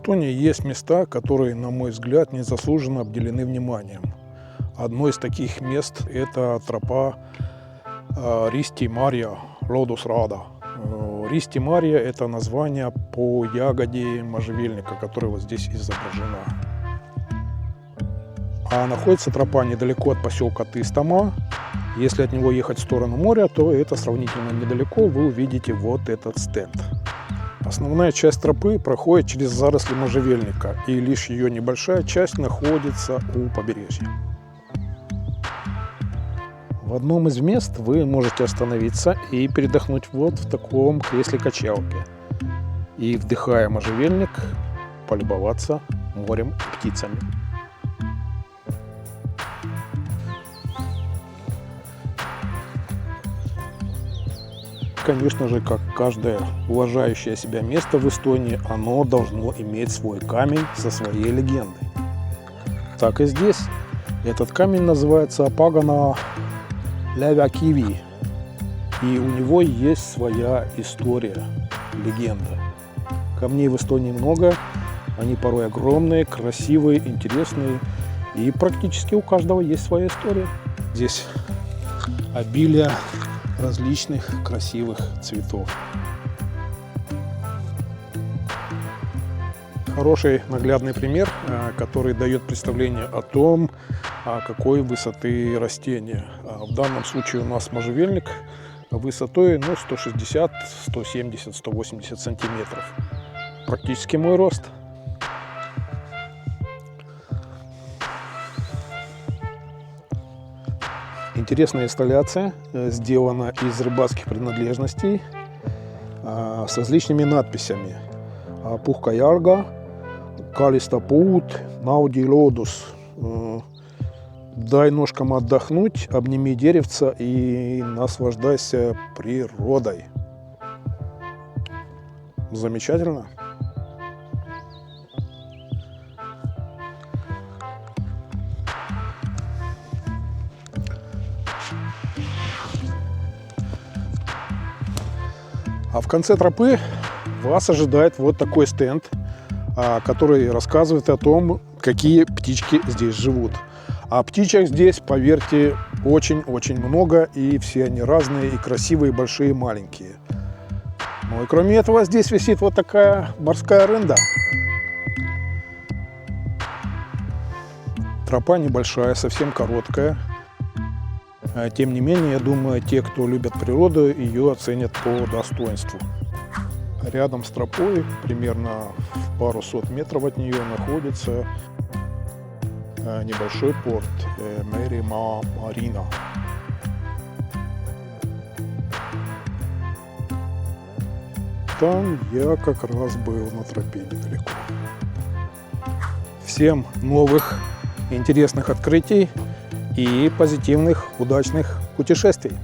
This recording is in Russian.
Эстонии есть места, которые, на мой взгляд, незаслуженно обделены вниманием. Одно из таких мест – это тропа Ристи-Марья, Лодусрада. Ристи-Марья – это название по ягоде можжевельника, которая вот здесь изображена. А находится тропа недалеко от поселка Тыстама. Если от него ехать в сторону моря, то это сравнительно недалеко, вы увидите вот этот стенд. Основная часть тропы проходит через заросли можжевельника, и лишь ее небольшая часть находится у побережья. В одном из мест вы можете остановиться и передохнуть вот в таком кресле-качалке. И, вдыхая можжевельник, полюбоваться морем и птицами. Конечно же, как каждое уважающее себя место в Эстонии, оно должно иметь свой камень со своей легендой. Так и здесь. Этот камень называется Пагана Лявякиви. И у него есть своя история, легенда. Камней в Эстонии много, они порой огромные, красивые, интересные. И практически у каждого есть своя история. Здесь обилие различных красивых цветов. Хороший наглядный пример, который дает представление о том, какой высоты растения. В данном случае у нас можжевельник высотой 160, 170, 180 сантиметров. Практически мой рост. Интересная инсталляция, сделана из рыбацких принадлежностей с различными надписями. Пухкаярга, Калистапут, Науди Лодус. Дай ножкам отдохнуть, обними деревца и наслаждайся природой. Замечательно. А в конце тропы вас ожидает вот такой стенд, который рассказывает о том, какие птички здесь живут. А птичек здесь, поверьте, очень-очень много, и все они разные, и красивые, и большие, и маленькие. Ну и кроме этого здесь висит вот такая морская рында. Тропа небольшая, совсем короткая. Тем не менее, я думаю, те, кто любят природу, ее оценят по достоинству. Рядом с тропой, примерно в пару сот метров от нее, находится небольшой порт Мери-Марина. Там я как раз был на тропе недалеко. Всем новых интересных открытий и позитивных, удачных путешествий!